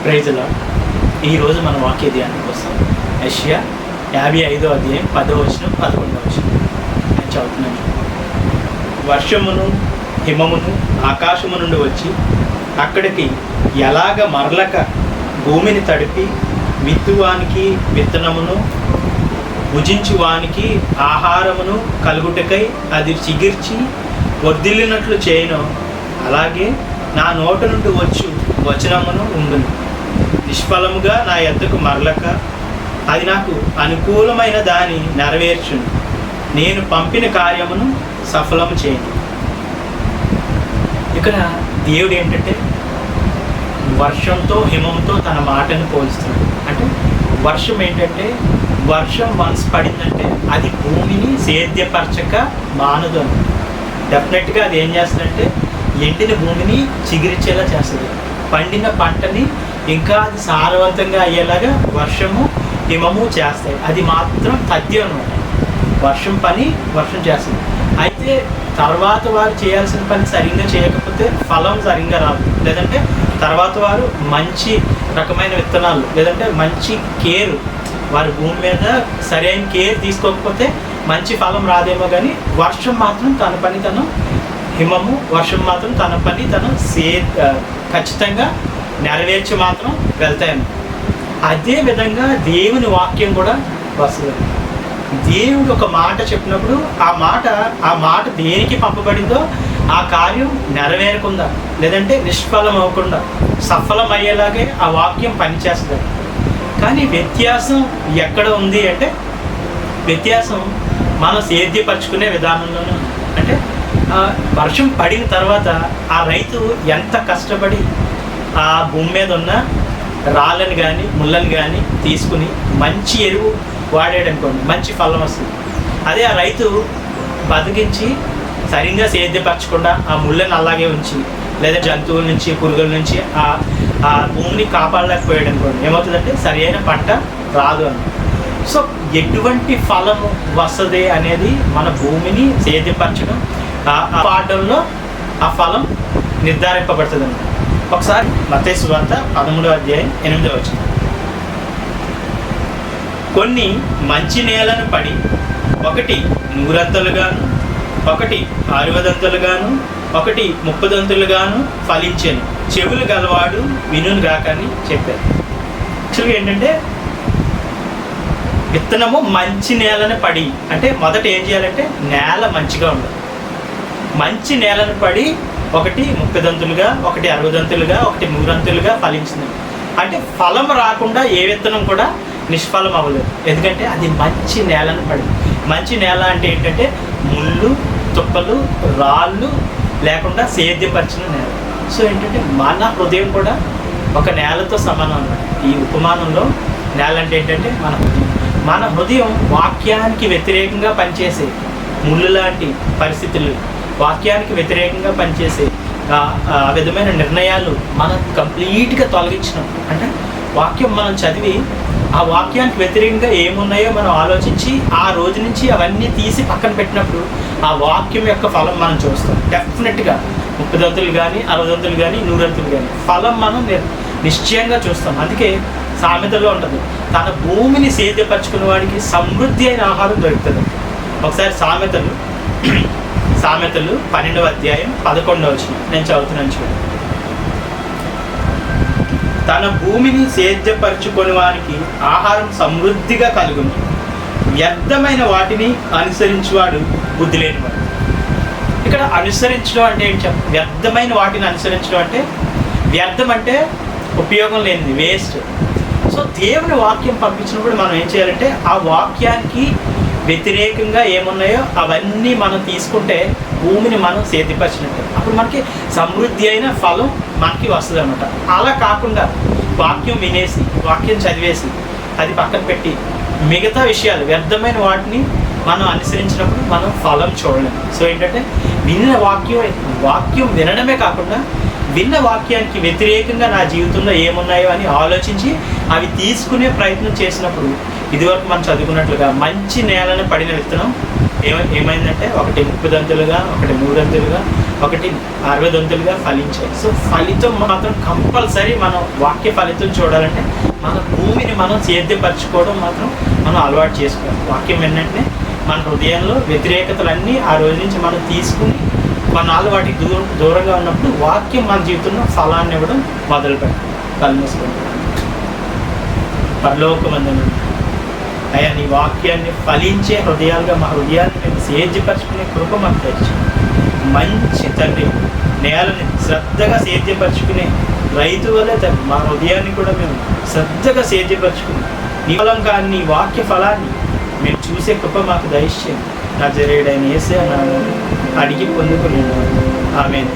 Praise lord. ఈరోజు మన వాక్య ధ్యానం కోసం యెషయా 55వ అధ్యాయం 10వ వచనం 11వ వచనం నేను చదువుతున్నాను. వర్షమును హిమమును ఆకాశము నుండి వచ్చి అక్కడికి ఎలాగ మరలక భూమిని తడిపి విత్తువానికి విత్తనమును భుజించువానికి ఆహారమును కలుగుటకై అది చిగిర్చి వర్ధిల్లినట్లు చేయను, అలాగే నా నోట నుండి వచ్చు వచనమును ఉండును. నిష్ఫలముగా నా యొద్దకు మరలక అది నాకు అనుకూలమైన దాన్ని నెరవేర్చును. నేను పంపిన కార్యమును సఫలము చేయను. ఇక్కడ దేవుడు ఏంటంటే వర్షంతో హిమంతో తన మాటను పోలుస్తున్నాడు. అంటే వర్షం ఏంటంటే వర్షం వన్స్ పడిందంటే అది భూమిని సేద్యపరచక మానదు. డెఫినెట్గా అది ఏం చేస్తుందంటే ఎండిన భూమిని చిగిరిచేలా చేస్తుంది. పండిన పంటని ఇంకా అది సారవంతంగా అయ్యేలాగా వర్షము హిమము చేస్తాయి. అది మాత్రం తథ్యం అనమాట. వర్షం పని వర్షం చేస్తుంది. అయితే తర్వాత వారు చేయాల్సిన పని సరిగ్గా చేయకపోతే ఫలం సరిగ్గా రాదు. లేదంటే తర్వాత వారు మంచి రకమైన విత్తనాలు లేదంటే మంచి కేర్ వారి భూమి మీద సరైన కేర్ తీసుకోకపోతే మంచి ఫలం రాదేమో. కానీ వర్షం మాత్రం తన పని తను హిమము వర్షం మాత్రం తన పని తను ఖచ్చితంగా నెరవేర్చి మాత్రం వెళ్తాయని. అదే విధంగా దేవుని వాక్యం కూడా వస్తుంది. దేవుడు ఒక మాట చెప్పినప్పుడు ఆ మాట దేనికి పంపబడిందో ఆ కార్యం నెరవేరకుండా లేదంటే నిష్ఫలం అవ్వకుండా సఫలం అయ్యేలాగే ఆ వాక్యం పనిచేస్తుంది. కానీ వ్యత్యాసం ఎక్కడ ఉంది అంటే వ్యత్యాసం మనం సేద్యపరచుకునే విధానంలోనే ఉంది. అంటే వర్షం పడిన తర్వాత ఆ రైతు ఎంత కష్టపడి ఆ భూమి మీద ఉన్న రాళ్ళని కానీ ముళ్ళని కానీ తీసుకుని మంచి ఎరువు వాడాడు అనుకోండి, మంచి ఫలం వస్తుంది. అదే ఆ రైతు బతికించి సరిగ్గా సేద్యపరచకుండా ఆ ముళ్ళని అలాగే ఉంచి లేదా జంతువుల నుంచి పురుగుల నుంచి ఆ భూమిని కాపాడలేకపోయాడు అనుకోండి, ఏమవుతుందంటే సరి అయిన పంట రాదు అని. సో ఎటువంటి ఫలము వస్తుంది అనేది మన భూమిని సేద్యపరచడం ఆ పాఠంలో ఆ ఫలం నిర్ధారింపబడుతుంది అన్నమాట. ఒకసారి మత్తయి సువార్త 13వ అధ్యాయం 8వ వచనం. కొన్ని మంచి నేలను పడి ఒకటి 100 ఒకటి 60 ఒకటి 30 ఫలించాను, చెవులు గలవాడు వినును గాక అని చెప్పారు. యాక్చువల్గా ఏంటంటే విత్తనము మంచి నేలను పడి అంటే మొదట ఏం చేయాలంటే నేల మంచిగా ఉండాలి. మంచి నేలను పడి ఒకటి 30 ఒకటి 60 ఒకటి 100 ఫలించింది. అంటే ఫలం రాకుండా ఏ విత్తనం కూడా నిష్ఫలం అవ్వలేదు. ఎందుకంటే అది మంచి నేలను పడి. మంచి నేల అంటే ఏంటంటే ముళ్ళు తుప్పలు రాళ్ళు లేకుండా సేద్యపరిచిన నేల. సో ఏంటంటే మన హృదయం కూడా ఒక నేలతో సమానం అన్నమాట. ఈ ఉపమానంలో నేల అంటే ఏంటంటే మన హృదయం వాక్యానికి వ్యతిరేకంగా పనిచేసే ముళ్ళు లాంటి పరిస్థితులు, వాక్యానికి వ్యతిరేకంగా పనిచేసే ఆ విధమైన నిర్ణయాలు మనం కంప్లీట్గా తొలగించినాం. అంటే వాక్యం మనం చదివి ఆ వాక్యానికి వ్యతిరేకంగా ఏమున్నాయో మనం ఆలోచించి ఆ రోజు నుంచి అవన్నీ తీసి పక్కన పెట్టినప్పుడు ఆ వాక్యం యొక్క ఫలం మనం చూస్తాం. డెఫినెట్గా 30 కానీ 60 కానీ 100 కానీ ఫలం మనం నిశ్చయంగా చూస్తాం. అందుకే సామెతలో ఉంటుంది, తన భూమిని సేద్యపరచుకునే వాడికి సమృద్ధి అయిన ఆహారం దొరుకుతుంది. ఒకసారి సామెతలు 12వ అధ్యాయం 11వ వచనం నేను చదువుతున్నాను చూడండి. తన భూమిని సేద్యపరచుకొని వారికి ఆహారం సమృద్ధిగా కలుగును, వ్యర్థమైన వాటిని అనుసరించువాడు బుద్ధి లేనివాడు. ఇక్కడ అనుసరించడం అంటే ఏంటి? వ్యర్థమైన వాటిని అనుసరించడం అంటే వ్యర్థం అంటే ఉపయోగం లేనిది, వేస్ట్. సో దేవుని వాక్యం పంపించినప్పుడు మనం ఏం చేయాలంటే ఆ వాక్యానికి వ్యతిరేకంగా ఏమున్నాయో అవన్నీ మనం తీసుకుంటే భూమిని మనం సేద్యపరిచినట్టు అప్పుడు మనకి సమృద్ధి అయిన ఫలం మనకి వస్తుంది అనమాట. అలా కాకుండా వాక్యం వినేసి వాక్యం చదివేసి అది పక్కన పెట్టి మిగతా విషయాలు వ్యర్థమైన వాటిని మనం అనుసరించినప్పుడు మనం ఫలం చూడలేము. సో ఏంటంటే వాక్యం వినడమే కాకుండా విన్న వాక్యానికి వ్యతిరేకంగా నా జీవితంలో ఏమున్నాయో అని ఆలోచించి అవి తీసుకునే ప్రయత్నం చేసినప్పుడు ఇదివరకు మనం చదువుకున్నట్లుగా మంచి నేలను పడిన విత్తనం ఏమైందంటే ఒకటి 30 దంతులుగా, ఒకటి 3 దంతులుగా, ఒకటి 60 దంతులుగా ఫలించాయి. సో ఫలితం మాత్రం కంపల్సరీ మనం వాక్య ఫలితం చూడాలంటే మన భూమిని మనం సేద్యపరచుకోవడం మాత్రం మనం అలవాటు చేసుకోవాలి. వాక్యం ఏంటంటే మన హృదయంలో వ్యతిరేకతలన్నీ ఆ రోజు నుంచి మనం తీసుకుని కొన్నాళ్ళు వాటికి దూరంగా ఉన్నప్పుడు వాక్యం మన జీవితంలో ఫలాన్ని ఇవ్వడం మొదలు పెట్టాలి. కళ్ళు మూసుకుంటాం. పరలోకమందున అయ్యా నీ వాక్యాన్ని ఫలించే హృదయాలుగా మా హృదయాన్ని మేము సేద్యపరచుకునే కృప మాకు తెచ్చు. మంచి తండ్రి, నేలని శ్రద్ధగా సేద్యపరచుకునే రైతు వల్లే తండ్రి మా హృదయాన్ని కూడా మేము శ్రద్ధగా సేద్యపరచుకుని నీ ఫలం కానీ నీ వాక్య ఫలాన్ని మేము చూసే కృప మాకు దయచేయండి. నజరేయుడైన యేసయ్య నామమున అడిగి పొందుకుని ఆమేన్.